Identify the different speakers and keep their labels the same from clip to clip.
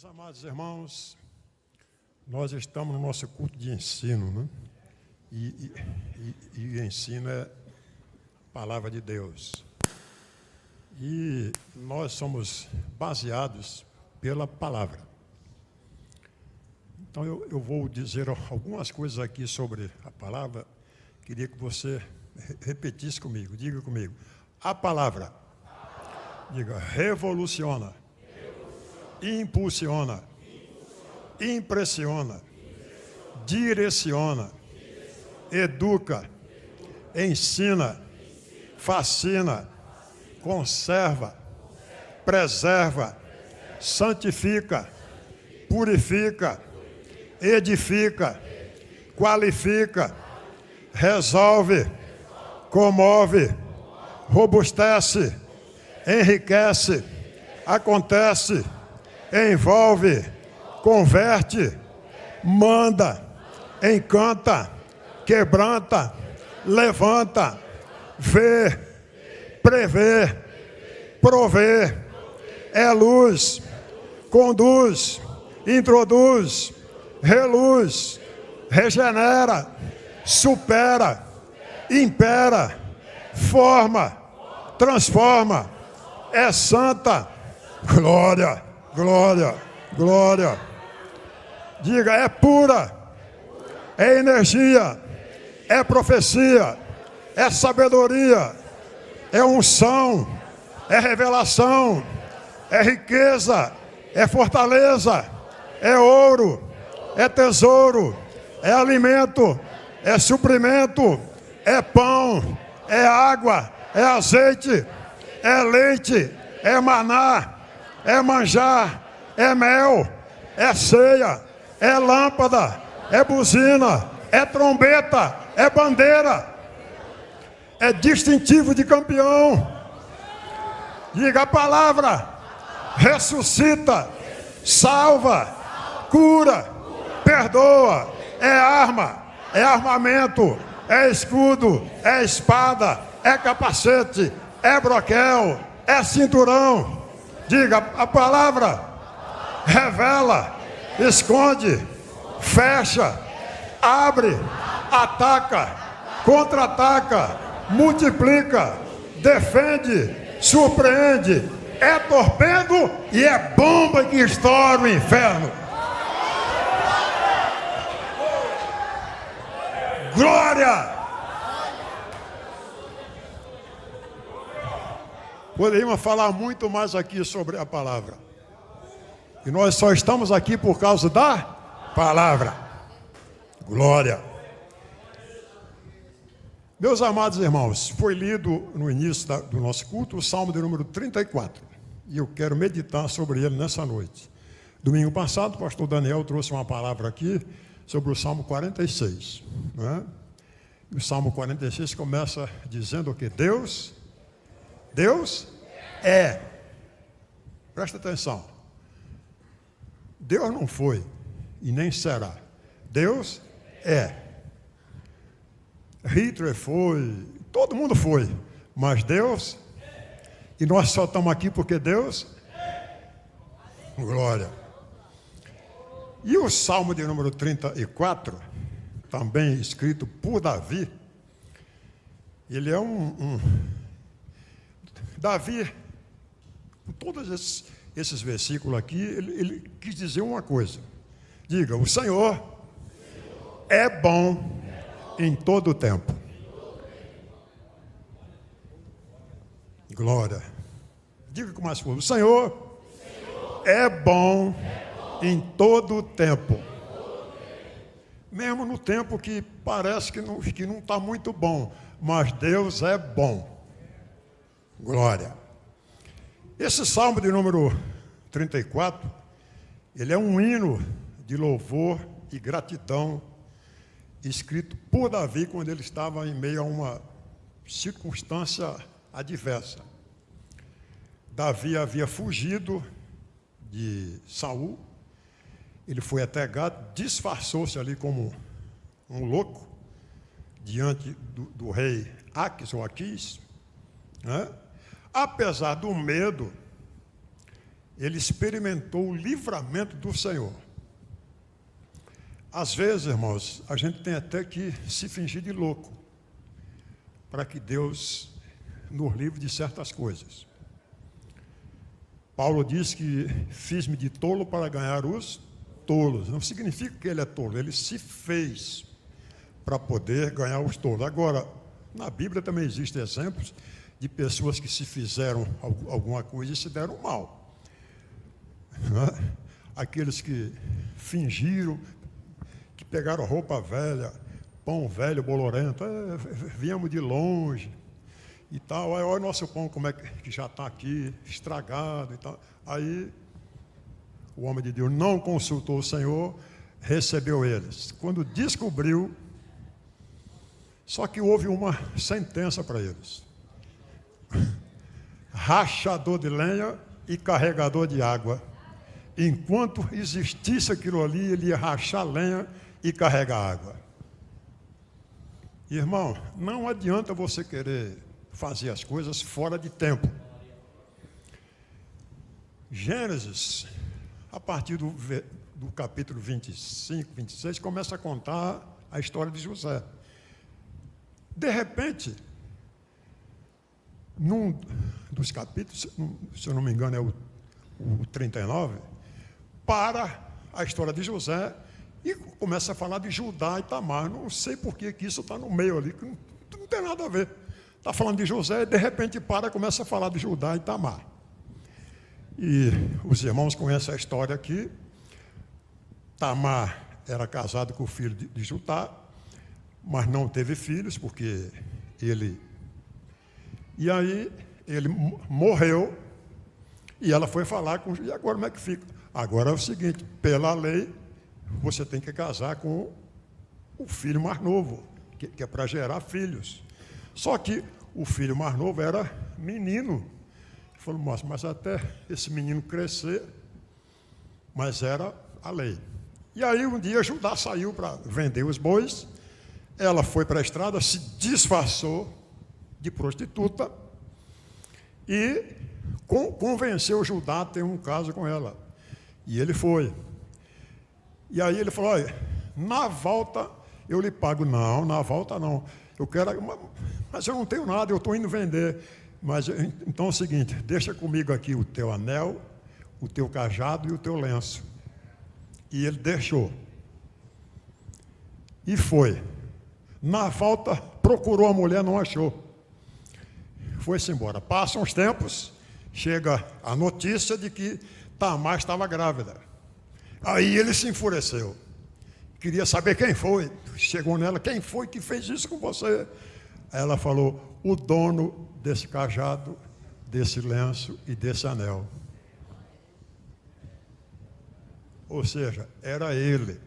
Speaker 1: Meus amados irmãos, nós estamos no nosso culto de ensino, né? E ensino é a palavra de Deus. E nós somos baseados pela palavra. Então eu vou dizer algumas coisas aqui sobre a palavra. Queria que você repetisse comigo, diga comigo. A palavra, diga, revoluciona. Impulsiona, impressiona, direciona, educa, ensina, fascina, conserva, preserva, santifica, purifica, edifica, qualifica, resolve, comove, robustece, enriquece, acontece, envolve, converte, manda, encanta, quebranta, levanta, vê, prevê, provê, é luz, conduz, introduz, reluz, regenera, supera, impera, forma, transforma, é santa, glória, glória, glória. Diga, é pura, é energia, é profecia, é sabedoria, é unção, é revelação, é riqueza, é fortaleza, é ouro, é tesouro, é alimento, é suprimento, é pão, é água, é azeite, é leite, é maná, é manjar, é mel, é ceia, é lâmpada, é buzina, é trombeta, é bandeira, é distintivo de campeão. Diga a palavra, ressuscita, salva, cura, perdoa, é arma, é armamento, é escudo, é espada, é capacete, é broquel, é cinturão. Diga, a palavra revela, esconde, fecha, abre, ataca, contra-ataca, multiplica, defende, surpreende, é torpedo e é bomba que estoura o inferno. Glória! Poderíamos falar muito mais aqui sobre a palavra. E nós só estamos aqui por causa da palavra. Glória. Meus amados irmãos, foi lido no início do nosso culto o Salmo de número 34. E eu quero meditar sobre ele nessa noite. Domingo passado, o pastor Daniel trouxe uma palavra aqui sobre o Salmo 46. Né? E o Salmo 46 começa dizendo o que? Deus é. Presta atenção. Deus não foi e nem será. Deus é. Hitler foi, todo mundo foi, mas Deus, e nós só estamos aqui porque Deus, glória. E o Salmo de número 34, também escrito por Davi, ele é Davi, com todos esses versículos aqui, ele quis dizer uma coisa. Diga, o Senhor é bom em todo o tempo. Glória. Diga com mais força, o Senhor é bom em todo o tempo. Mesmo no tempo que parece que não está muito bom, mas Deus é bom. Glória. Esse salmo de número 34, ele é um hino de louvor e gratidão, escrito por Davi quando ele estava em meio a uma circunstância adversa. Davi havia fugido de Saul, ele foi até Gade, disfarçou-se ali como um louco, diante do rei Aquis, né? Apesar do medo ele experimentou o livramento do Senhor. Às vezes, irmãos, a gente tem até que se fingir de louco, para que Deus nos livre de certas coisas. Paulo diz que fiz-me de tolo para ganhar os tolos. Não significa que ele é tolo, ele se fez para poder ganhar os tolos. Agora, na Bíblia também existem exemplos de pessoas que se fizeram alguma coisa e se deram mal. Né? Aqueles que fingiram, que pegaram roupa velha, pão velho, bolorento, viemos de longe e tal, olha o nosso pão como é que já está aqui, estragado e tal. Aí o homem de Deus não consultou o Senhor, recebeu eles. Quando descobriu, só que houve uma sentença para eles: rachador de lenha e carregador de água. Enquanto existisse aquilo ali, ele ia rachar lenha e carregar água. Irmão, não adianta você querer fazer as coisas fora de tempo. Gênesis, a partir do capítulo 25, 26, começa a contar a história de José. De repente, num dos capítulos, se eu não me engano é o 39, para a história de José e começa a falar de Judá e Tamar. Não sei por que isso está no meio ali, que não tem nada a ver. Está falando de José e de repente para e começa a falar de Judá e Tamar. E os irmãos conhecem a história aqui. Tamar era casado com o filho de Judá, mas não teve filhos, porque ele... E aí ele morreu e ela foi falar com... E agora como é que fica? Agora é o seguinte, pela lei, você tem que casar com o filho mais novo, que é para gerar filhos. Só que o filho mais novo era menino. Ele falou, moça, mas até esse menino crescer, mas era a lei. E aí um dia Judá saiu para vender os bois, ela foi para a estrada, se disfarçou de prostituta e convenceu Judá a ter um caso com ela. E ele foi. E aí ele falou, olha, na volta eu lhe pago. Não, na volta não. Eu quero, mas eu não tenho nada, eu estou indo vender. Mas então é o seguinte, deixa comigo aqui o teu anel, o teu cajado e o teu lenço. E ele deixou. E foi. Na volta, procurou a mulher, não achou. Foi-se embora. Passam os tempos, chega a notícia de que Tamar estava grávida. Aí ele se enfureceu. Queria saber quem foi. Chegou nela, quem foi que fez isso com você? Aí ela falou, o dono desse cajado, desse lenço e desse anel. Ou seja, era ele.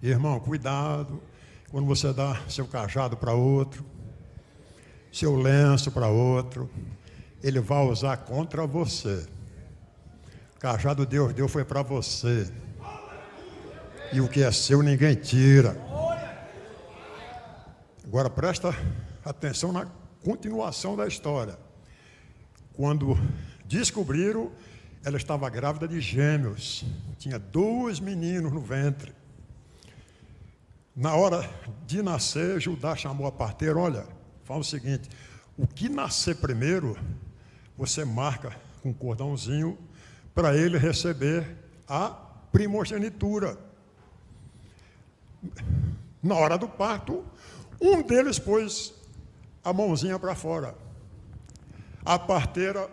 Speaker 1: Irmão, cuidado quando você dá seu cajado para outro, seu lenço para outro, ele vai usar contra você. O cajado Deus deu foi para você. E o que é seu ninguém tira. Agora presta atenção na continuação da história. Quando descobriram, ela estava grávida de gêmeos. Tinha 2 meninos no ventre. Na hora de nascer, Judá chamou a parteira, olha, fala o seguinte, o que nascer primeiro, você marca com um cordãozinho para ele receber a primogenitura. Na hora do parto, um deles pôs a mãozinha para fora. A parteira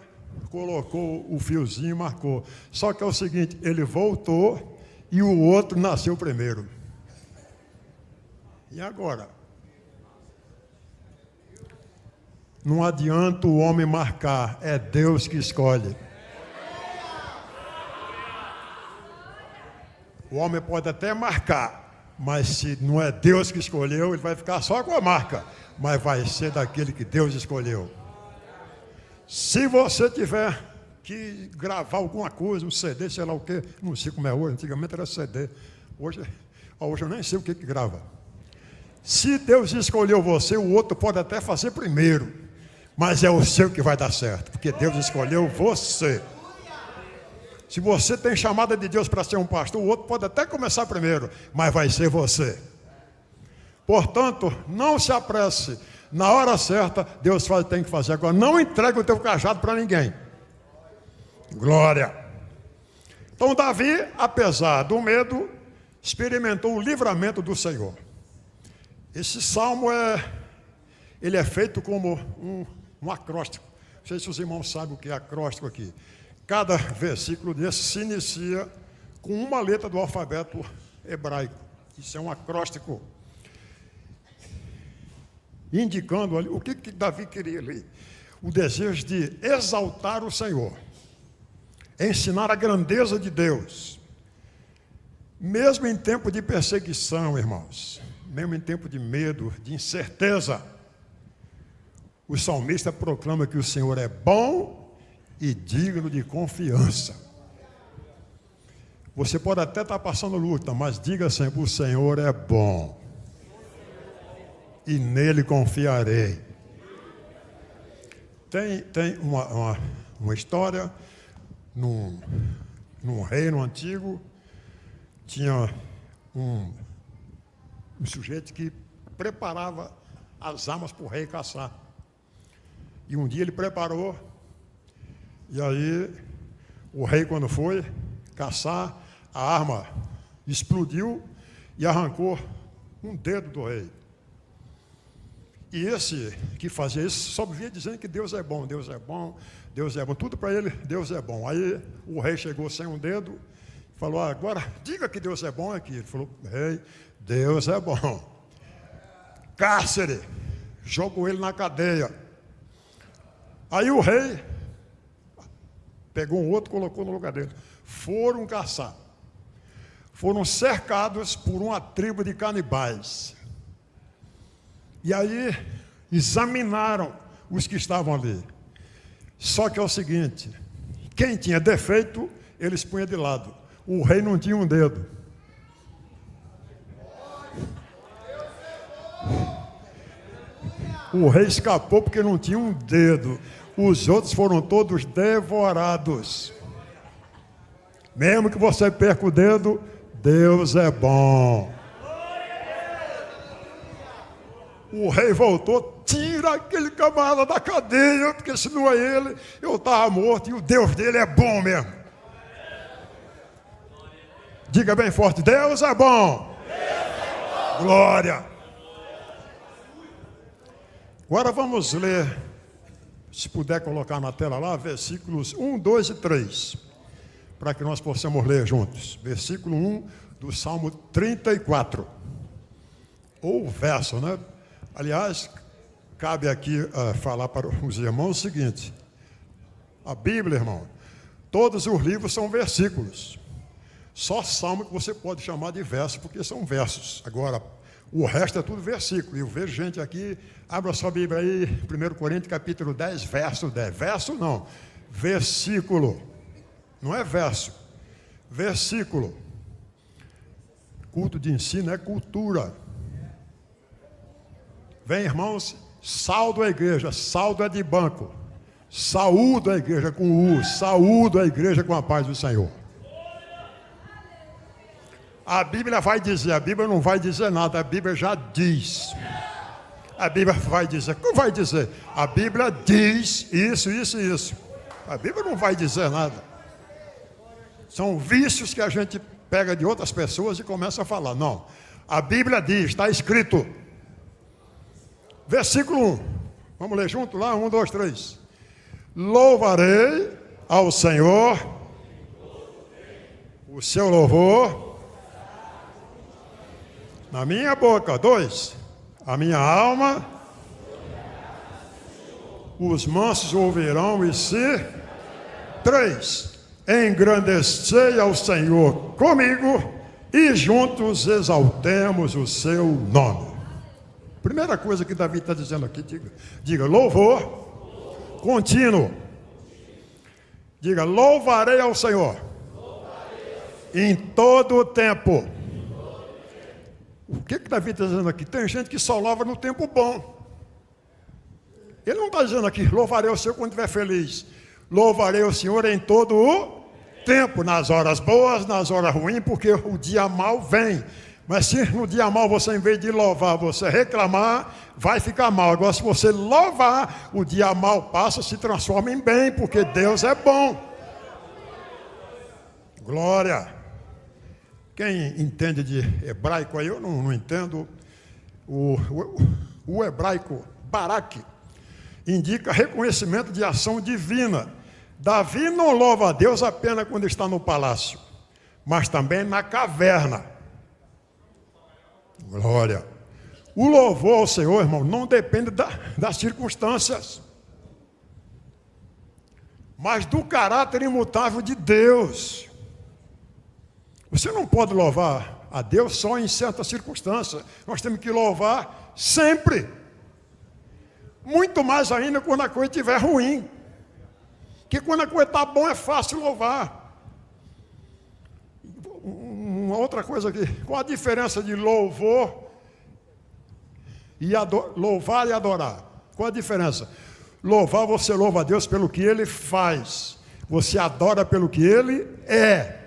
Speaker 1: colocou o fiozinho e marcou. Só que é o seguinte, ele voltou e o outro nasceu primeiro. E agora? Não adianta o homem marcar, é Deus que escolhe. O homem pode até marcar, mas se não é Deus que escolheu, ele vai ficar só com a marca, mas vai ser daquele que Deus escolheu. Se você tiver que gravar alguma coisa, um CD, sei lá o quê, não sei como é hoje, antigamente era CD, hoje eu nem sei o que grava. Se Deus escolheu você, o outro pode até fazer primeiro, mas é o seu que vai dar certo, porque Deus escolheu você. Se você tem chamada de Deus para ser um pastor, o outro pode até começar primeiro, mas vai ser você. Portanto, não se apresse. Na hora certa, Deus tem que fazer. Agora, não entregue o teu cajado para ninguém. Glória. Então, Davi, apesar do medo, experimentou o livramento do Senhor. Esse salmo ele é feito como um acróstico. Não sei se os irmãos sabem o que é acróstico aqui. Cada versículo desse se inicia com uma letra do alfabeto hebraico. Isso é um acróstico. Indicando ali o que Davi queria ali. O desejo de exaltar o Senhor. Ensinar a grandeza de Deus. Mesmo em tempo de perseguição, irmãos. Mesmo em tempo de medo, de incerteza. O salmista proclama que o Senhor é bom e digno de confiança. Você pode até estar passando luta, mas diga sempre: o Senhor é bom e nele confiarei. Tem uma história num reino antigo. Tinha um sujeito que preparava as armas para o rei caçar. E um dia ele preparou, e aí o rei, quando foi caçar, a arma explodiu e arrancou um dedo do rei. E esse que fazia isso só vivia dizendo que Deus é bom, Deus é bom, Deus é bom. Tudo para ele, Deus é bom. Aí o rei chegou sem um dedo, falou: agora diga que Deus é bom aqui. Ele falou: rei, Deus é bom. Cárcere, jogou ele na cadeia. Aí o rei pegou um outro, colocou no lugar dele. Foram caçar. Foram cercados por uma tribo de canibais. E aí examinaram os que estavam ali. Só que é o seguinte: quem tinha defeito, eles punham de lado. O rei não tinha um dedo. O rei escapou porque não tinha um dedo. Os outros foram todos devorados. Mesmo que você perca o dedo, Deus é bom. O rei voltou: tira aquele camarada da cadeia, porque se não é ele, eu estava morto, e o Deus dele é bom mesmo. Diga bem forte: Deus é bom. Deus é bom. Glória. Agora vamos ler, se puder colocar na tela lá, versículos 1, 2 e 3, para que nós possamos ler juntos. Versículo 1 do Salmo 34, ou verso, né? Aliás, cabe aqui falar para os irmãos o seguinte: a Bíblia, irmão, todos os livros são versículos. Só Salmo que você pode chamar de verso, porque são versos. Agora, o resto é tudo versículo. Eu vejo gente aqui, abra sua Bíblia aí, 1 Coríntios capítulo 10, verso 10. Verso não, versículo. Não é verso, versículo. Culto de ensino é cultura. Vem, irmãos, saldo a igreja, saldo é de banco. Saúdo a igreja com U, saúdo a igreja com a paz do Senhor. A Bíblia vai dizer, a Bíblia não vai dizer nada, a Bíblia já diz. A Bíblia vai dizer, como vai dizer? A Bíblia diz isso, isso e isso. A Bíblia não vai dizer nada. São vícios que a gente pega de outras pessoas e começa a falar. Não, a Bíblia diz, está escrito. Versículo 1, vamos ler junto lá, 1, 2, 3. Louvarei ao Senhor o seu louvor na minha boca. 2, a minha alma, os mansos ouvirão e se. 3, engrandecei ao Senhor comigo e juntos exaltemos o seu nome. Primeira coisa que Davi está dizendo aqui, diga louvor contínuo. Diga: louvarei ao Senhor em todo o tempo. O que Davi está dizendo aqui? Tem gente que só louva no tempo bom. Ele não está dizendo aqui: louvarei ao Senhor quando estiver feliz. Louvarei ao Senhor em todo o tempo nas horas boas, nas horas ruins, porque o dia mal vem. Mas se no dia mal você, em vez de louvar, você reclamar, vai ficar mal. Agora, se você louvar, o dia mal passa, se transforma em bem, porque Deus é bom. Glória. Quem entende de hebraico aí, eu não entendo. O hebraico Barak indica reconhecimento de ação divina. Davi não louva a Deus apenas quando está no palácio, mas também na caverna. Glória. O louvor ao Senhor, irmão, não depende das circunstâncias, mas do caráter imutável de Deus. Você não pode louvar a Deus só em certas circunstâncias. Nós temos que louvar sempre. Muito mais ainda quando a coisa estiver ruim. Porque quando a coisa está boa é fácil louvar. Uma outra coisa aqui. Qual a diferença de louvor e louvar e adorar? Qual a diferença? Louvar, você louva a Deus pelo que Ele faz. Você adora pelo que Ele é.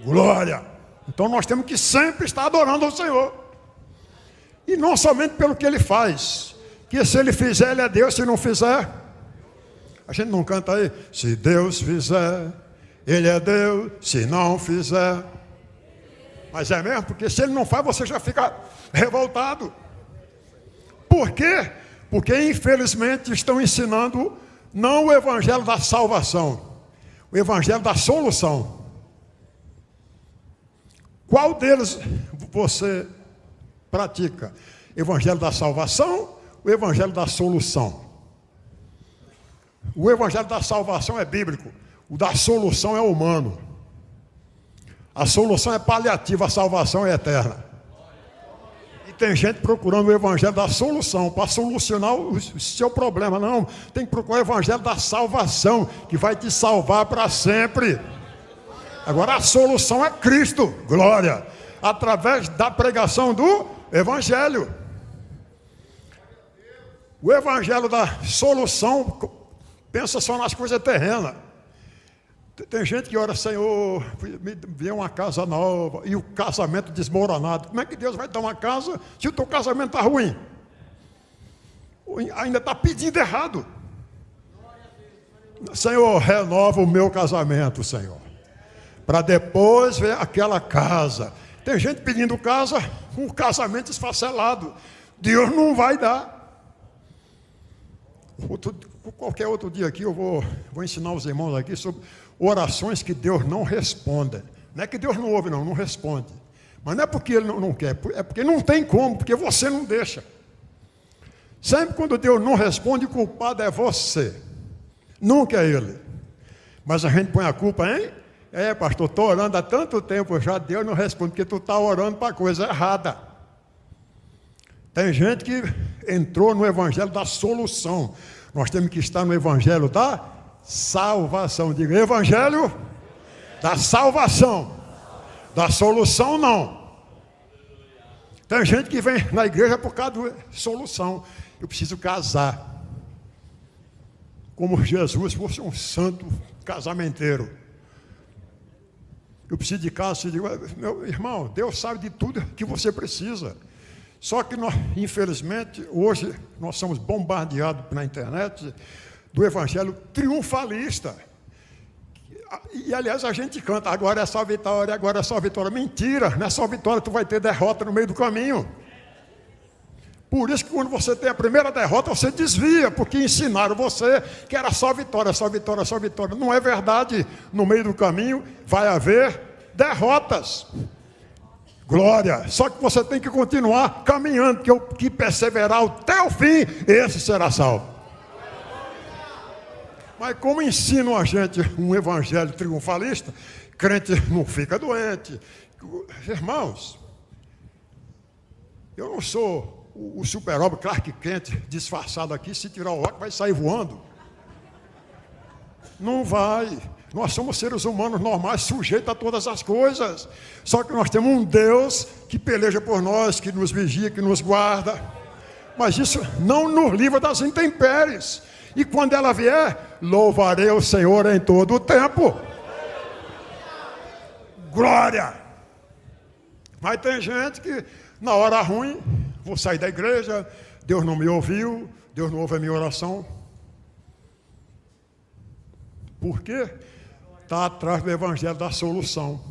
Speaker 1: Glória! Então nós temos que sempre estar adorando ao Senhor. E não somente pelo que Ele faz. Que se Ele fizer, Ele é Deus. Se não fizer, a gente não canta aí. Se Deus fizer, Ele é Deus. Se não fizer. Mas é mesmo, porque se Ele não faz, você já fica revoltado. Por quê? Porque infelizmente estão ensinando não o evangelho da salvação, o evangelho da solução. Qual deles você pratica? Evangelho da salvação ou evangelho da solução? O evangelho da salvação é bíblico, o da solução é humano. A solução é paliativa, a salvação é eterna. E tem gente procurando o evangelho da solução para solucionar o seu problema. Não, tem que procurar o evangelho da salvação, que vai te salvar para sempre. Agora a solução é Cristo, glória, através da pregação do evangelho. O evangelho da solução pensa só nas coisas terrenas. Tem gente que ora, Senhor, me dê uma casa nova e o casamento desmoronado. Como é que Deus vai dar uma casa se o teu casamento está ruim? Ainda está pedindo errado. Senhor, renova o meu casamento, Senhor, para depois ver aquela casa. Tem gente pedindo casa, um casamento esfacelado. Deus não vai dar. Qualquer outro dia aqui eu vou ensinar os irmãos aqui sobre orações que Deus não responde. Não é que Deus não ouve, não responde. Mas não é porque Ele não quer, é porque não tem como, porque você não deixa. Sempre quando Deus não responde, o culpado é você. Nunca é Ele. Mas a gente põe a culpa em... pastor, estou orando há tanto tempo já, Deus não responde, porque tu está orando para a coisa errada. Tem gente que entrou no evangelho da solução. Nós temos que estar no evangelho da salvação. Diga, evangelho da salvação. Da solução, não. Tem gente que vem na igreja por causa da solução. Eu preciso casar. Como Jesus fosse um santo casamenteiro. Eu preciso de casa. Eu digo, meu irmão, Deus sabe de tudo que você precisa. Só que nós, infelizmente, hoje nós somos bombardeados na internet do evangelho triunfalista. E, aliás, a gente canta, agora é só vitória, agora é só vitória. Mentira, não é só vitória, tu vai ter derrota no meio do caminho. Por isso que quando você tem a primeira derrota, você desvia, porque ensinaram você que era só vitória, só vitória, só vitória. Não é verdade, no meio do caminho vai haver derrotas. Glória, só que você tem que continuar caminhando, porque o que perseverar até o fim, esse será salvo. Mas como ensinam a gente um evangelho triunfalista, crente não fica doente. Irmãos, eu não sou o super-homem Clark Kent disfarçado aqui, se tirar o óculos vai sair voando. Não vai. Nós somos seres humanos normais, sujeitos a todas as coisas. Só que nós temos um Deus que peleja por nós, que nos vigia, que nos guarda. Mas isso não nos livra das intempéries. E quando ela vier, louvarei o Senhor em todo o tempo. Glória! Mas tem gente que, na hora ruim, vou sair da igreja, Deus não me ouviu, Deus não ouve a minha oração. Por quê? Está atrás do evangelho da solução.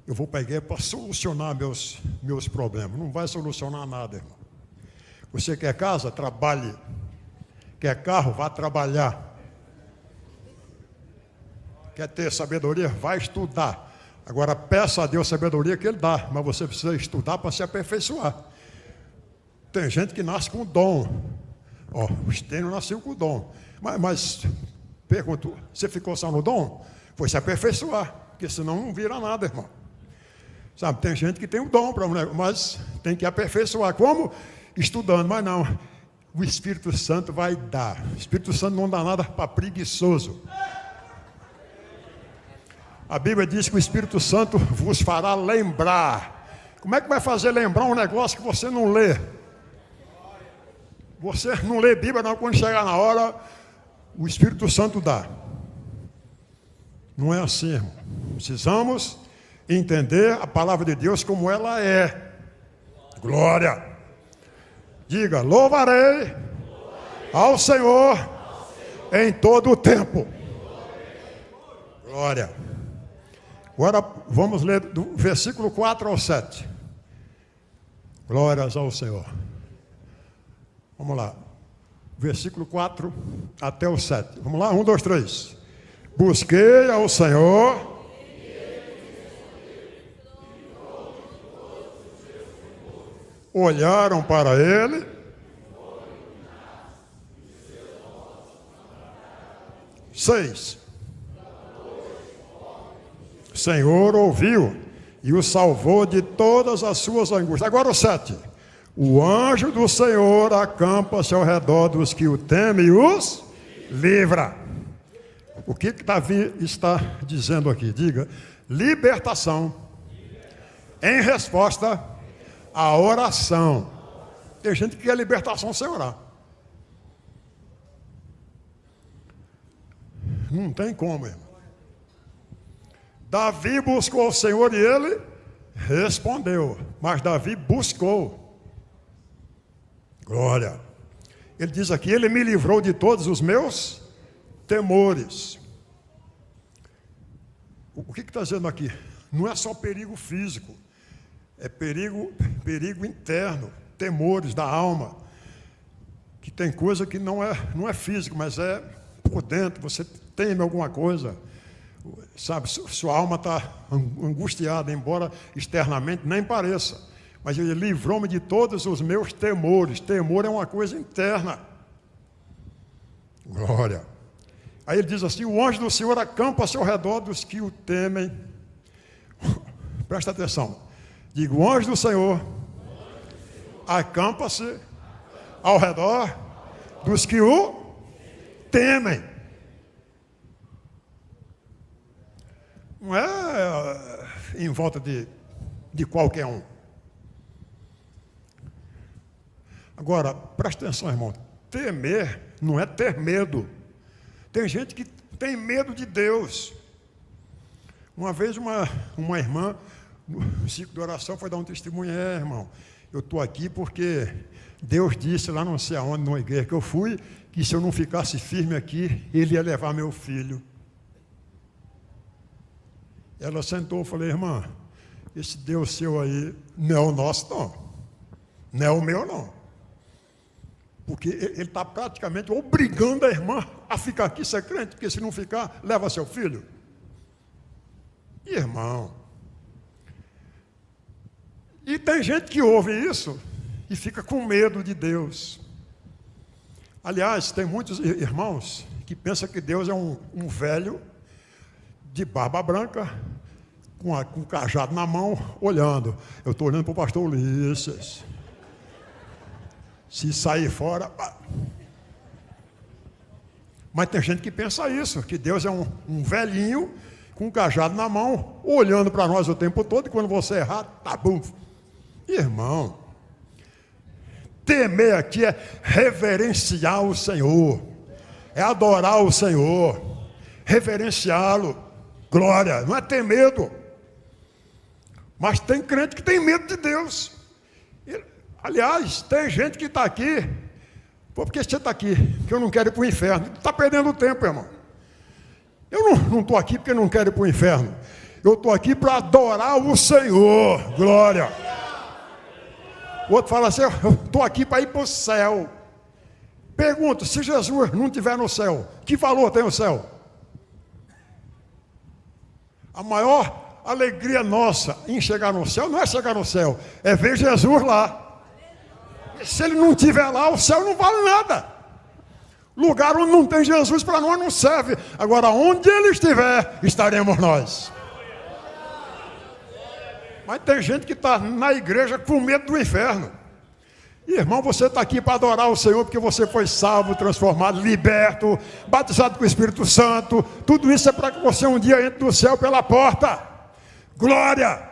Speaker 1: Eu vou pegar para solucionar meus problemas. Não vai solucionar nada, irmão. Você quer casa? Trabalhe. Quer carro? Vá trabalhar. Quer ter sabedoria? Vai estudar. Agora, peça a Deus sabedoria que Ele dá, mas você precisa estudar para se aperfeiçoar. Tem gente que nasce com dom. O Estênio nasceu com dom. Mas pergunto, você ficou só no dom? Foi se aperfeiçoar, porque senão não vira nada, irmão. Sabe, tem gente que tem o dom, mas tem que aperfeiçoar. Como? Estudando, mas não. O Espírito Santo vai dar. O Espírito Santo não dá nada para preguiçoso. A Bíblia diz que o Espírito Santo vos fará lembrar. Como é que vai fazer lembrar um negócio que você não lê? Você não lê Bíblia, não. Quando chegar na hora, o Espírito Santo dá. Não é assim, irmão. Precisamos entender a palavra de Deus como ela é. Glória! Diga, louvarei ao Senhor em todo o tempo. Glória! Agora vamos ler do versículo 4 ao 7. Glórias ao Senhor. Vamos lá. Versículo 4 até o 7. Vamos lá, 1, 2, 3. Busquei ao Senhor. Olharam para Ele. Seis. O Senhor ouviu e o salvou de todas as suas angústias. Agora o 7. O anjo do Senhor acampa-se ao redor dos que o temem e os livra. O que Davi está dizendo aqui? Diga, libertação em resposta à oração. Tem gente que quer libertação sem orar. Não tem como, irmão. Davi buscou o Senhor e Ele respondeu. Mas Davi buscou. Glória. Ele diz aqui, Ele me livrou de todos os meus temores. O que está dizendo aqui? Não é só perigo físico. É perigo interno. Temores da alma. Que tem coisa que não é físico, mas é por dentro. Você teme alguma coisa. Sabe, sua alma está angustiada, embora externamente nem pareça. Mas Ele livrou-me de todos os meus temores. Temor é uma coisa interna. Glória. Aí ele diz assim, o anjo do Senhor acampa-se ao redor dos que o temem. Presta atenção. Digo, o anjo do Senhor acampa-se ao redor dos que o temem. Não é em volta de qualquer um. Agora, presta atenção, irmão. Temer não é ter medo. Tem gente que tem medo de Deus. Uma vez uma irmã, no ciclo de oração, foi dar um testemunho. Irmão, eu estou aqui porque Deus disse lá não sei aonde, numa igreja que eu fui, que se eu não ficasse firme aqui, Ele ia levar meu filho. Ela sentou e falei, irmã, esse Deus seu aí não é o nosso, não. Não é o meu, não. Porque ele está praticamente obrigando a irmã a ficar aqui ser crente, porque se não ficar, leva seu filho. Irmão. E tem gente que ouve isso e fica com medo de Deus. Aliás, tem muitos irmãos que pensam que Deus é um velho de barba branca, com um cajado na mão, olhando. Eu estou olhando para o pastor Ulisses. Se sair fora... Mas tem gente que pensa isso, que Deus é um velhinho com um cajado na mão, olhando para nós o tempo todo, e quando você errar, tá bom. Irmão, Temer aqui é reverenciar o Senhor, é adorar o Senhor, reverenciá-lo. Glória, não é ter medo. Mas tem crente que tem medo de Deus. Aliás, tem gente que está aqui. Pô, por que você está aqui? Porque eu não quero ir para o inferno. Está perdendo tempo, irmão. Eu não estou aqui porque não quero ir para o inferno. Eu estou aqui para adorar o Senhor. Glória. O outro fala assim, eu estou aqui para ir para o céu. Pergunta, se Jesus não estiver no céu, que valor tem o céu? A maior alegria nossa em chegar no céu não é chegar no céu, é ver Jesus lá. Se ele não estiver lá, o céu não vale nada. Lugar onde não tem Jesus para nós não serve. Agora, onde ele estiver, estaremos nós. Mas tem gente que está na igreja com medo do inferno. Irmão, você está aqui para adorar o Senhor porque você foi salvo, transformado, liberto, batizado com o Espírito Santo. Tudo isso é para que você um dia entre no céu pela porta. Glória!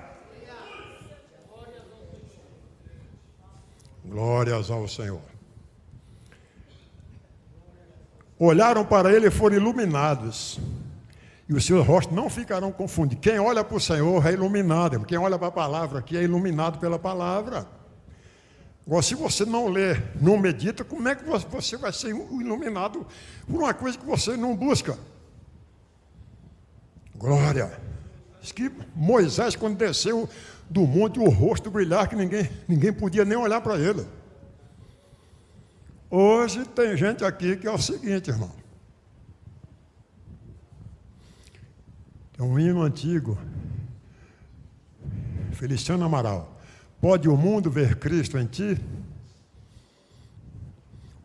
Speaker 1: Glórias ao Senhor. Olharam para ele e foram iluminados. E os seus rostos não ficarão confundidos. Quem olha para o Senhor é iluminado. Quem olha para a palavra aqui é iluminado pela palavra. Agora, se você não lê, não medita, como é que você vai ser iluminado por uma coisa que você não busca? Glória! Diz que Moisés, quando desceu do monte, o rosto brilhar, que ninguém podia nem olhar para ele. Hoje tem gente aqui que é o seguinte, irmão. Tem um hino antigo, Feliciano Amaral. Pode o mundo ver Cristo em ti?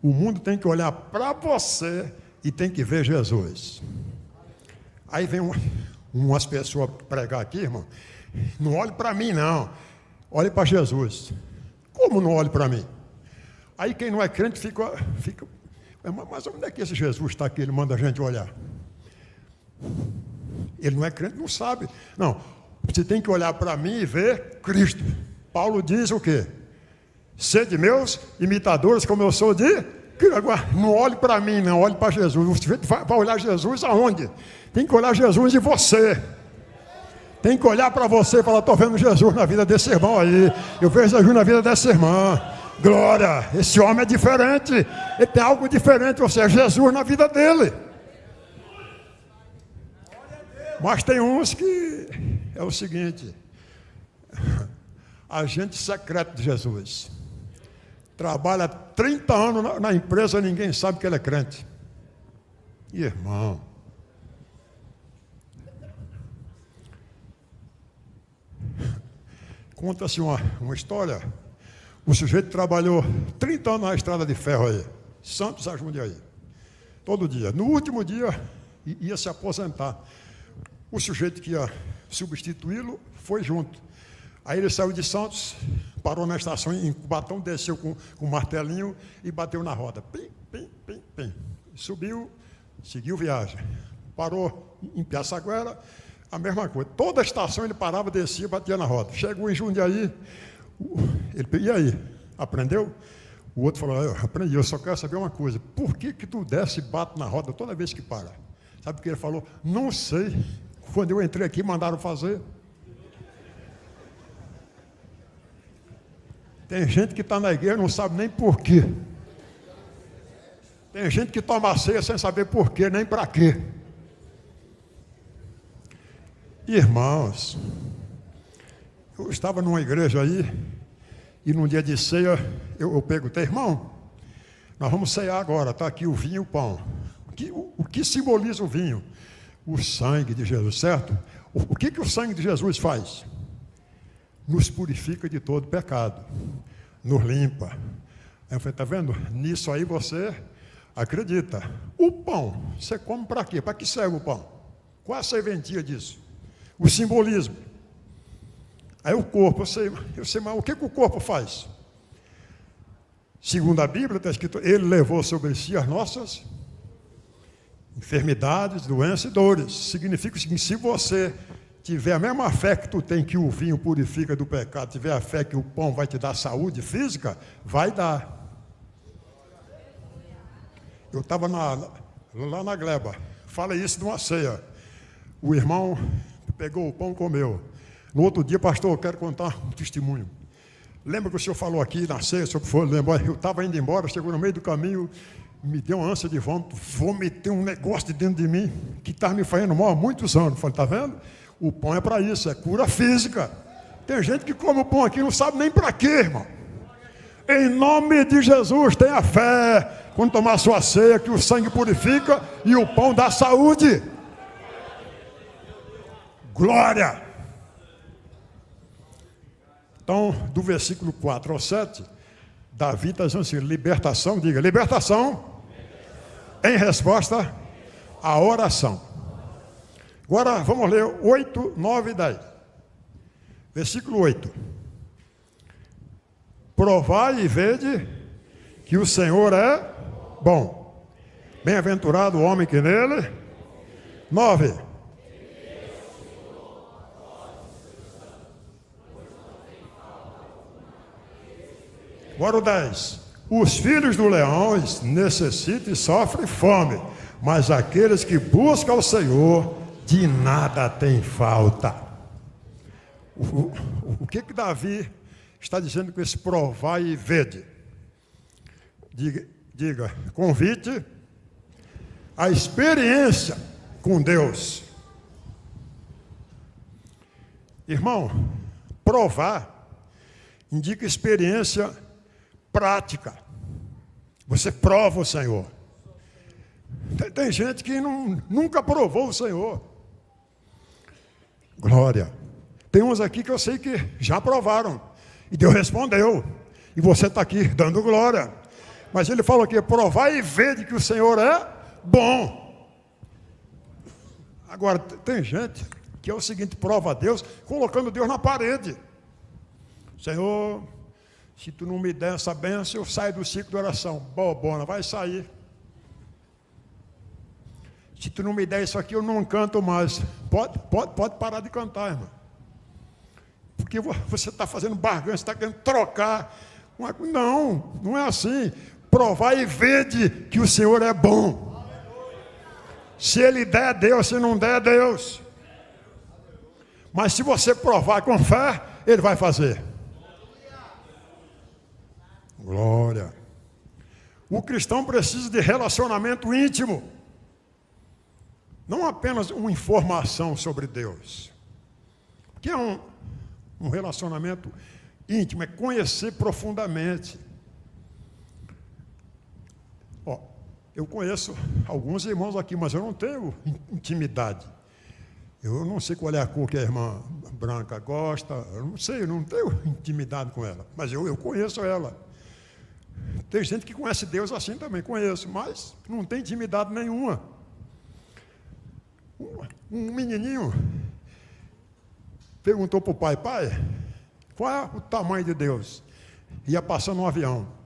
Speaker 1: O mundo tem que olhar para você e tem que ver Jesus. Aí vem umas pessoas pregar aqui, irmão. Não olhe para mim, não. Olhe para Jesus. Como não olhe para mim? Aí quem não é crente fica... Mas onde é que esse Jesus está aqui? Ele manda a gente olhar. Ele não é crente, não sabe. Não, você tem que olhar para mim e ver Cristo. Paulo diz o quê? Sede meus imitadores, como eu sou de... Agora, não olhe para mim, não. Olhe para Jesus. Você vai olhar Jesus aonde? Tem que olhar Jesus em você. Tem que olhar para você e falar, estou vendo Jesus na vida desse irmão aí. Eu vejo Jesus na vida dessa irmã. Glória, esse homem é diferente. Ele tem algo diferente, ou seja, Jesus na vida dele. Mas tem uns que é o seguinte, agente secreto de Jesus. Trabalha 30 anos na empresa e ninguém sabe que ele é crente. Irmão. Conta-se uma história. O sujeito trabalhou 30 anos na estrada de ferro aí, Santos a Jundiaí, todo dia. No último dia, ia se aposentar. O sujeito que ia substituí-lo foi junto. Aí ele saiu de Santos, parou na estação em Cubatão, desceu com um martelinho e bateu na roda. Pim, pim, pim, pim. Subiu, seguiu viagem. Parou em Piaçaguera, a mesma coisa. Toda a estação ele parava, descia, batia na roda. Chegou em Jundiaí, ele, e aí, aprendeu? O outro falou, eu aprendi, eu só quero saber uma coisa. Por que tu desce e bate na roda toda vez que para? Sabe o que ele falou? Não sei. Quando eu entrei aqui, mandaram fazer. Tem gente que está na igreja e não sabe nem por quê. Tem gente que toma ceia sem saber por quê, nem para quê. Irmãos, eu estava numa igreja aí, e num dia de ceia, eu perguntei, irmão, nós vamos ceiar agora, está aqui o vinho e o pão. O que simboliza o vinho? O sangue de Jesus, certo? O que o sangue de Jesus faz? Nos purifica de todo pecado, nos limpa. Aí eu falei, está vendo? Nisso aí você acredita. O pão, você come para quê? Para que serve o pão? Qual a serventia disso? O simbolismo. Aí o corpo, eu sei, mas o que o corpo faz? Segundo a Bíblia, está escrito, ele levou sobre si as nossas enfermidades, doenças e dores. Significa o seguinte, se você tiver a mesma fé que tu tem que o vinho purifica do pecado, tiver a fé que o pão vai te dar saúde física, vai dar. Eu estava lá na gleba, falei isso numa ceia. O irmão pegou o pão e comeu. No outro dia, pastor, eu quero contar um testemunho. Lembra que o senhor falou aqui na ceia, o senhor foi lembrar? Eu estava indo embora, chegou no meio do caminho, me deu uma ânsia de vômito, vomitei um negócio de dentro de mim, que estava me fazendo mal há muitos anos. Falei, está vendo? O pão é para isso, é cura física. Tem gente que come o pão aqui e não sabe nem para quê, irmão. Em nome de Jesus, tenha fé. Quando tomar sua ceia, que o sangue purifica e o pão dá saúde. Glória! Então, do versículo 4 ao 7, Davi está dizendo assim, libertação, diga, libertação, em resposta à oração. Agora, vamos ler 8, 9 e 10. Versículo 8. Provai e vede que o Senhor é bom. Bem-aventurado o homem que nele. 9. Agora o 10. Os filhos do leão necessitam e sofrem fome, mas aqueles que buscam o Senhor, de nada tem falta. O que Davi está dizendo com esse provar e vede? Diga, convite a experiência com Deus. Irmão, provar indica experiência prática. Você prova o Senhor. Tem gente que nunca provou o Senhor. Glória. Tem uns aqui que eu sei que já provaram. E Deus respondeu. E você está aqui dando glória. Mas ele fala aqui, provar e ver de que o Senhor é bom. Agora, tem gente que é o seguinte, prova a Deus, colocando Deus na parede. Senhor, se tu não me der essa bênção, eu saio do ciclo de oração. Bobona, vai sair. Se tu não me der isso aqui, eu não canto mais. Pode parar de cantar, irmão. Porque você está fazendo barganha, você está querendo trocar. Não é assim. Provar e vede que o Senhor é bom. Se Ele der, Deus. Se não der, Deus. Mas se você provar com fé, Ele vai fazer. Glória. O cristão precisa de relacionamento íntimo. Não apenas uma informação sobre Deus. O que é um relacionamento íntimo? É conhecer profundamente. Eu conheço alguns irmãos aqui, mas eu não tenho intimidade. Eu não sei qual é a cor que a irmã branca gosta. Eu não sei, eu não tenho intimidade com ela. Mas eu conheço ela. Tem gente que conhece Deus assim também, conheço, mas não tem intimidade nenhuma. Um menininho perguntou para o pai, qual é o tamanho de Deus? Ia passando um avião.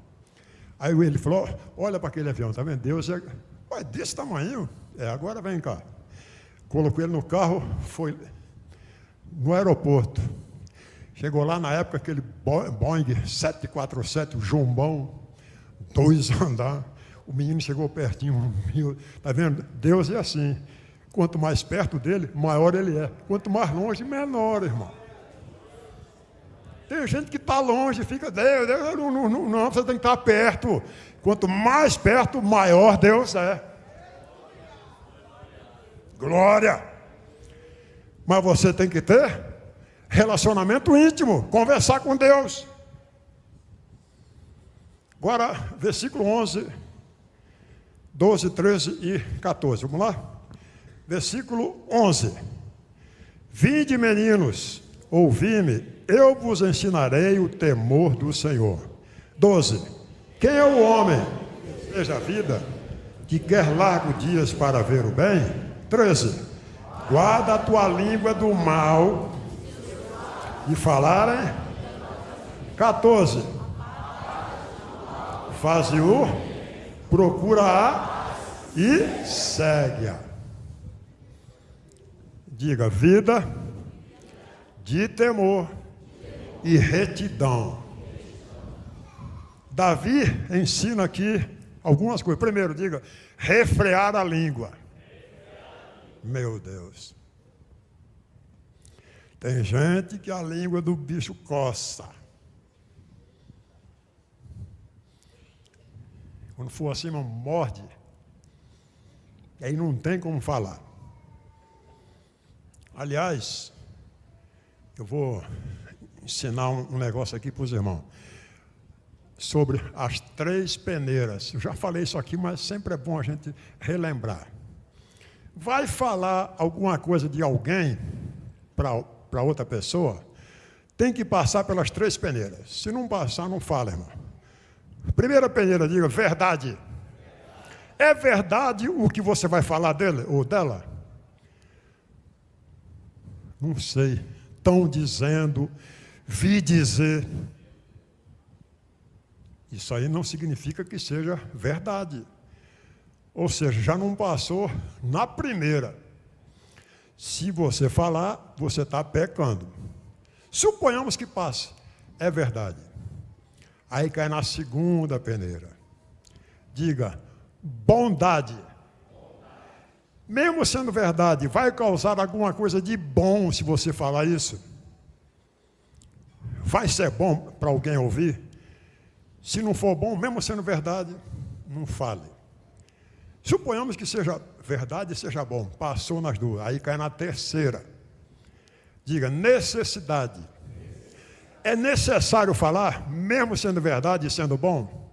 Speaker 1: Aí ele falou, olha para aquele avião, está vendo? Deus é desse tamanho. Agora vem cá. Colocou ele no carro, foi no aeroporto. Chegou lá na época aquele Boeing 747, o jumbão, 2 andares. O menino chegou pertinho, está vendo? Deus é assim. Quanto mais perto dele, maior ele é. Quanto mais longe, menor, irmão. Tem gente que está longe, fica, Deus, não, você tem que estar perto. Quanto mais perto, maior Deus é. Glória. Mas você tem que ter relacionamento íntimo, conversar com Deus. Agora, versículo 11, 12, 13 e 14. Vamos lá? Versículo 11. Vinde, meninos, ouvi-me, eu vos ensinarei o temor do Senhor. 12. Quem é o homem, seja a vida, que quer largos dias para ver o bem? 13. Guarda a tua língua do mal e falarem. 14. Faze-o, procura-a e segue-a. Diga, vida de temor e retidão. Davi ensina aqui Algumas coisas. Primeiro, diga, refrear a língua. Meu Deus. Tem gente que a língua do bicho coça. Quando for assim, morde. E aí não tem como falar. Aliás, eu vou ensinar um negócio aqui para os irmãos. Sobre as 3 peneiras. Eu já falei isso aqui, mas sempre é bom a gente relembrar. Vai falar alguma coisa de alguém para outra pessoa, tem que passar pelas 3 peneiras. Se não passar, não fala, irmão. Primeira peneira, diga, verdade. É verdade o que você vai falar dele ou dela? Não sei. Estão dizendo, vi dizer. Isso aí não significa que seja verdade. Ou seja, já não passou na primeira. Se você falar, você está pecando. Suponhamos que passe. É verdade. Aí cai na segunda peneira. Diga, bondade. Mesmo sendo verdade, vai causar alguma coisa de bom se você falar isso? Vai ser bom para alguém ouvir? Se não for bom, mesmo sendo verdade, não fale. Suponhamos que seja verdade e seja bom. Passou nas 2. Aí cai na terceira. Diga, necessidade. É necessário falar, mesmo sendo verdade e sendo bom?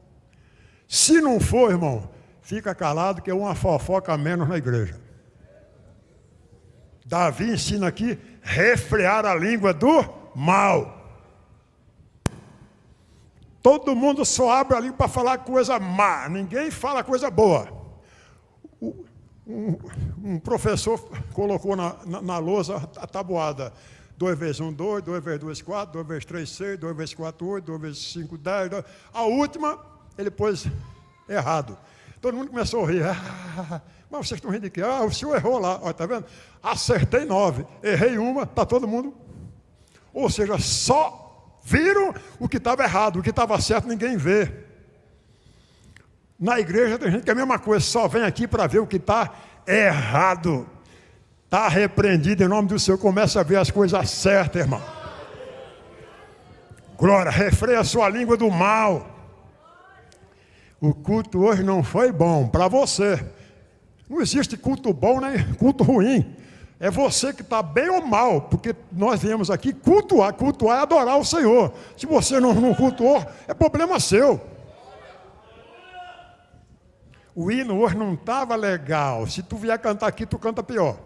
Speaker 1: Se não for, irmão, fica calado que é uma fofoca a menos na igreja. Davi ensina aqui, refrear a língua do mal. Todo mundo só abre a língua para falar coisa má, ninguém fala coisa boa. Um professor colocou na lousa a tabuada. 2 vezes 1, 2, 2 vezes 2, 4, 2 vezes 3, 6, 2 vezes 4, 8, 2 vezes 5, 10. A última, ele pôs errado. Todo mundo começou a rir. Mas vocês estão rindo de quê? O senhor errou lá. Olha, tá vendo? Acertei 9, errei uma, está todo mundo. Ou seja, só viram o que estava errado, o que estava certo ninguém vê. Na igreja tem gente que é a mesma coisa, só vem aqui para ver o que está errado. Está repreendido em nome do Senhor, começa a ver as coisas certas, irmão. Glória, refreia a sua língua do mal. O culto hoje não foi bom para você. Não existe culto bom nem culto ruim. É você que está bem ou mal, porque nós viemos aqui cultuar. Cultuar é adorar o Senhor. Se você não cultuou, é problema seu. O hino hoje não estava legal. Se tu vier cantar aqui, tu canta pior.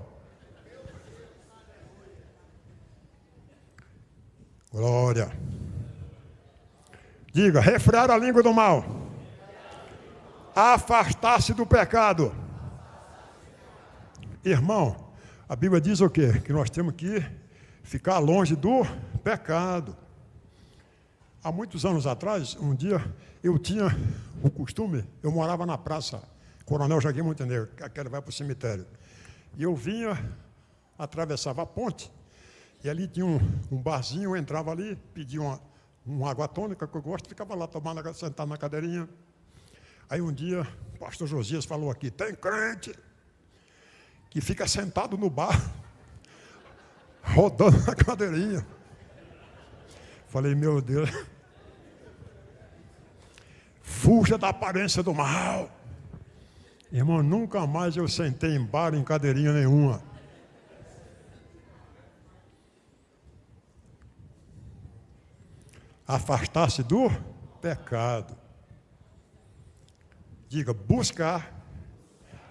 Speaker 1: Glória. Diga, refrear a língua do mal. Afastar-se do pecado. Irmão, a Bíblia diz o quê? Que nós temos que ficar longe do pecado. Há muitos anos atrás, um dia, eu tinha o costume, eu morava na praça Coronel Joaquim Montenegro, aquela vai para o cemitério. E eu vinha, atravessava a ponte, e ali tinha um barzinho, eu entrava ali, pedia uma água tônica, que eu gosto, ficava lá tomando, sentado na cadeirinha. Aí um dia, o pastor Josias falou aqui, tem crente que fica sentado no bar, rodando na cadeirinha. Falei, meu Deus, fuja da aparência do mal. Irmão, nunca mais eu sentei em bar, em cadeirinha nenhuma. Afastar-se do pecado. Diga, buscar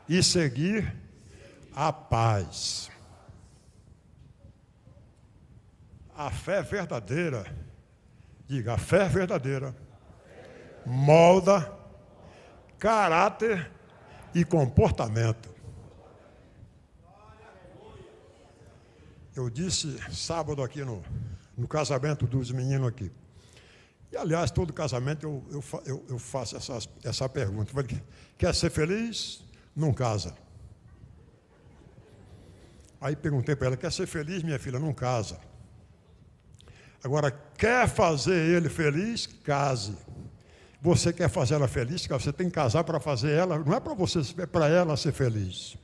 Speaker 1: e seguir a paz. A fé verdadeira, diga, a fé verdadeira molda caráter e comportamento. Eu disse sábado aqui no casamento dos meninos aqui. E, aliás, todo casamento eu faço essa pergunta. Quer ser feliz? Não casa. Aí perguntei para ela, quer ser feliz, minha filha? Não casa. Agora, quer fazer ele feliz? Case. Você quer fazer ela feliz, você tem que casar para fazer ela, não é para você, é para ela ser feliz.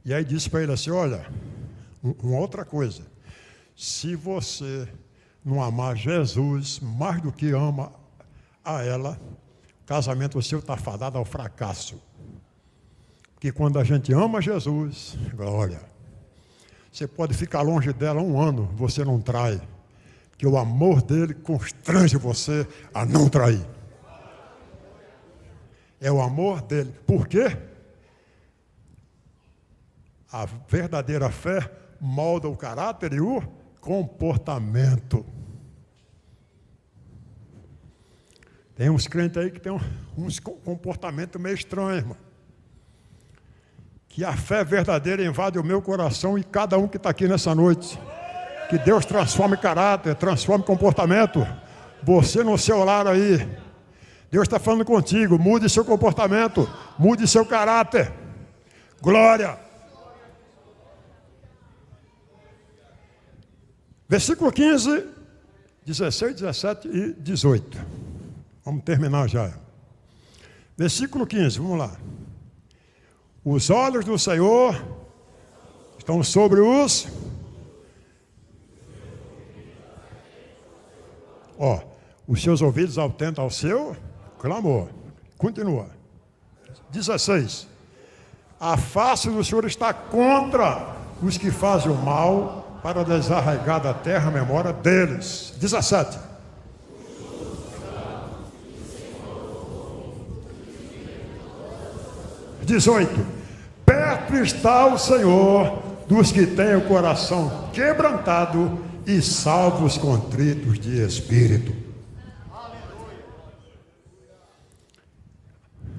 Speaker 1: E aí disse para ele assim, olha, uma outra coisa, se você não amar Jesus mais do que ama a ela, o casamento seu está fadado ao fracasso. Porque quando a gente ama Jesus, glória, você pode ficar longe dela 1 ano, você não trai. Que o amor dele constrange você a não trair. É o amor dele. Por quê? A verdadeira fé molda o caráter e o comportamento. Tem uns crentes aí que tem uns comportamentos meio estranhos, irmão. Que a fé verdadeira invade o meu coração e cada um que está aqui nessa noite. Que Deus transforme caráter, transforme comportamento. Você no seu lar aí. Deus está falando contigo. Mude seu comportamento. Mude seu caráter. Glória. Versículo 15, 16, 17 e 18. Vamos terminar já. Versículo 15, vamos lá. Os olhos do Senhor estão sobre os... os seus ouvidos atentam ao seu clamor. Continua. 16. A face do Senhor está contra os que fazem o mal, para desarraigar da terra a memória deles. 17. Perto está o Senhor dos que têm o coração quebrantado e salva os contritos de espírito.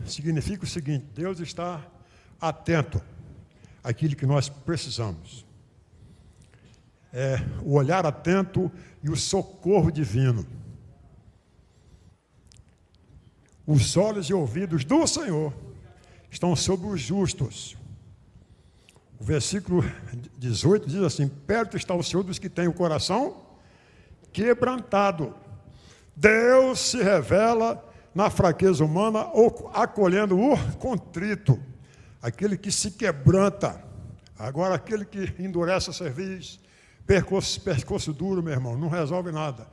Speaker 1: Significa o seguinte: Deus está atento àquilo que nós precisamos. É o olhar atento e o socorro divino. Os olhos e ouvidos do Senhor estão sobre os justos. O versículo 18 diz assim: perto está o Senhor dos que têm o coração quebrantado. Deus se revela na fraqueza humana, ou acolhendo o contrito, aquele que se quebranta. Agora, aquele que endurece a cerviz, percurso duro, meu irmão, não resolve nada.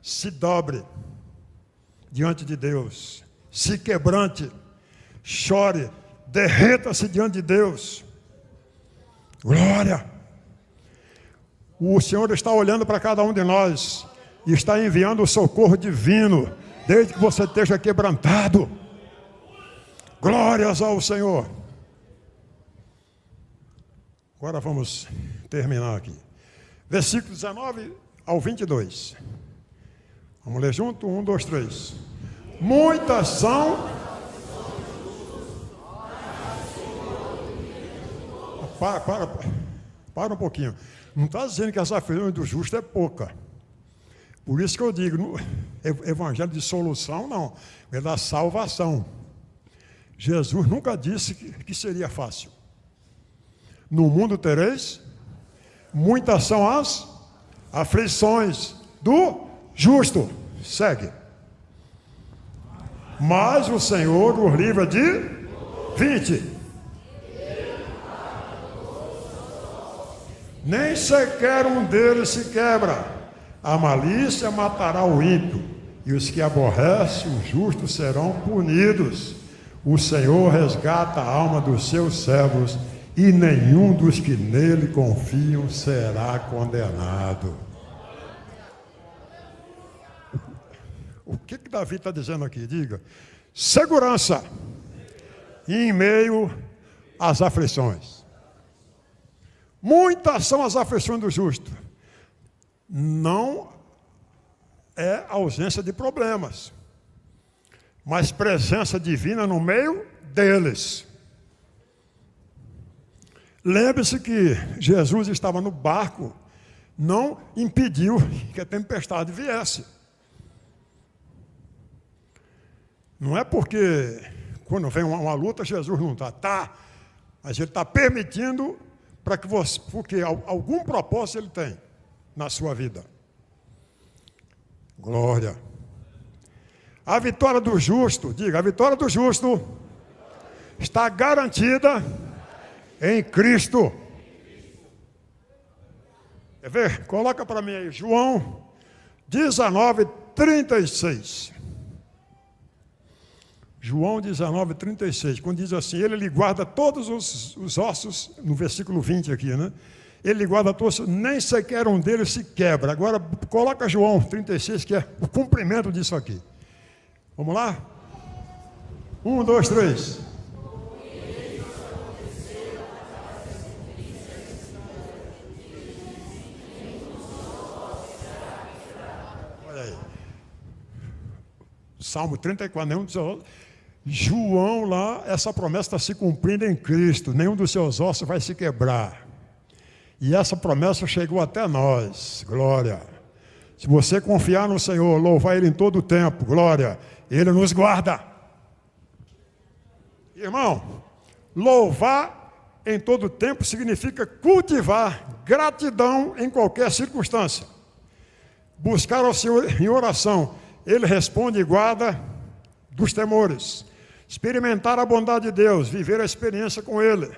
Speaker 1: Se dobre diante de Deus, se quebrante, chore, derreta-se diante de Deus. Glória! O Senhor está olhando para cada um de nós e está enviando o socorro divino, desde que você esteja quebrantado. Glórias ao Senhor. Agora vamos terminar aqui. Versículo 19 ao 22. Vamos ler junto? 1, 2, 3. Muitas são... Para um pouquinho. Não está dizendo que as aflições do justo é pouca. Por isso que eu digo, no evangelho de solução, não. É da salvação. Jesus nunca disse que seria fácil. No mundo tereis, muitas são as aflições do justo. Segue. Mas o Senhor os livra de 20. Nem sequer um deles se quebra. A malícia matará o ímpio, e os que aborrecem o justo serão punidos. O Senhor resgata a alma dos seus servos, e nenhum dos que nele confiam será condenado. O que Davi está dizendo aqui? Diga. Segurança em meio às aflições. Muitas são as aflições do justo. Não é ausência de problemas, mas presença divina no meio deles. Lembre-se que Jesus estava no barco, não impediu que a tempestade viesse. Não é porque quando vem uma luta, Jesus não está. Está, mas ele está permitindo para que você, porque algum propósito ele tem na sua vida. Glória. A vitória do justo, diga, a vitória do justo está garantida em Cristo. Quer ver? Coloca para mim aí, João 19:36. João 19:36, quando diz assim, ele lhe guarda todos os ossos, no versículo 20 aqui, né? Ele lhe guarda todos, nem sequer um deles se quebra. Agora, coloca João 36, que é o cumprimento disso aqui. Vamos lá? 1, 2, 3. Olha aí. Salmo 34, nenhum dos seus... João lá, essa promessa está se cumprindo em Cristo. Nenhum dos seus ossos vai se quebrar. E essa promessa chegou até nós. Glória. Se você confiar no Senhor, louvar Ele em todo o tempo, glória, Ele nos guarda. Irmão, louvar em todo o tempo significa cultivar gratidão em qualquer circunstância. Buscar ao Senhor em oração, Ele responde e guarda dos temores. Experimentar a bondade de Deus, viver a experiência com Ele.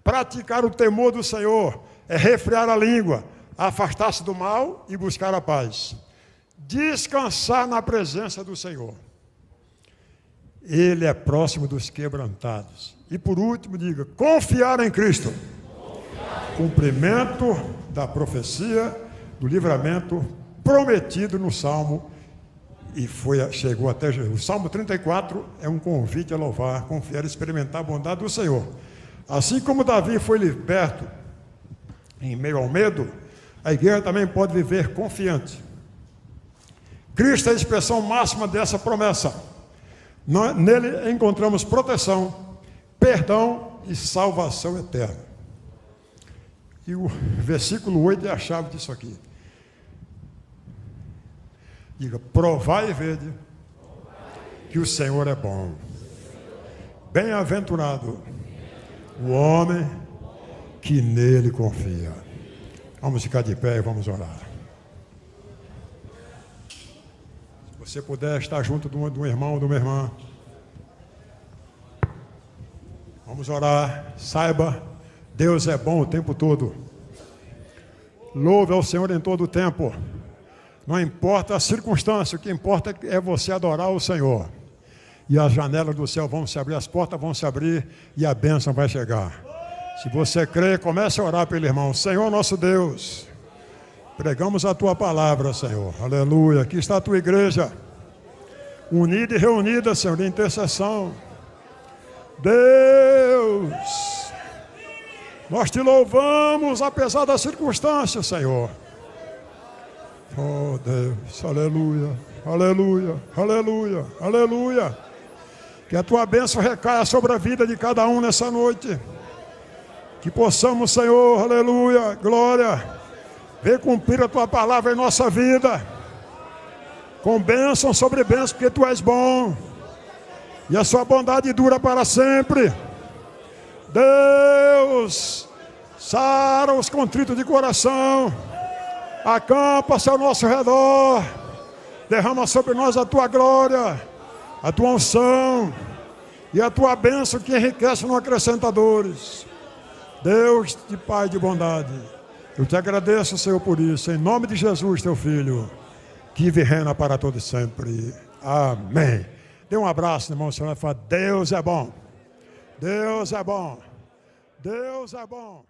Speaker 1: Praticar o temor do Senhor é refrear a língua, afastar-se do mal e buscar a paz. Descansar na presença do Senhor. Ele é próximo dos quebrantados. E por último, diga, confiar em Cristo. Cumprimento da profecia do livramento prometido no Salmo e chegou até Jesus. O Salmo 34 é um convite a louvar, confiar e experimentar a bondade do Senhor. Assim como Davi foi liberto em meio ao medo, a igreja também pode viver confiante. Cristo é a expressão máxima dessa promessa. Nele encontramos proteção, perdão e salvação eterna. E o versículo 8 é a chave disso aqui. Diga, provai e vede que o Senhor é bom. Bem-aventurado o homem que nele confia. Vamos ficar de pé e vamos orar. Se você puder estar junto de um irmão ou de uma irmã, vamos orar. Saiba, Deus é bom o tempo todo. Louve ao Senhor em todo o tempo. Não importa a circunstância, o que importa é você adorar o Senhor. E as janelas do céu vão se abrir, as portas vão se abrir e a bênção vai chegar. Se você crê, comece a orar pelo irmão. Senhor nosso Deus, pregamos a Tua palavra, Senhor. Aleluia. Aqui está a Tua igreja, unida e reunida, Senhor, em intercessão. Deus, nós Te louvamos apesar das circunstâncias, Senhor. Oh Deus, aleluia, aleluia, aleluia, aleluia. Que a Tua bênção recaia sobre a vida de cada um nessa noite. Que possamos, Senhor, aleluia, glória, ver cumprir a Tua palavra em nossa vida. Com bênção sobre bênção, porque Tu és bom. E a Sua bondade dura para sempre. Deus, sara os contritos de coração. Acampa-se ao nosso redor, derrama sobre nós a Tua glória, a Tua unção e a Tua bênção que enriquece não acrescenta dores. Deus de Pai de bondade, eu Te agradeço, Senhor, por isso, em nome de Jesus, Teu Filho, que vive e reina para todo sempre. Amém. Dê um abraço, irmão, Senhor, e fala, Deus é bom, Deus é bom, Deus é bom.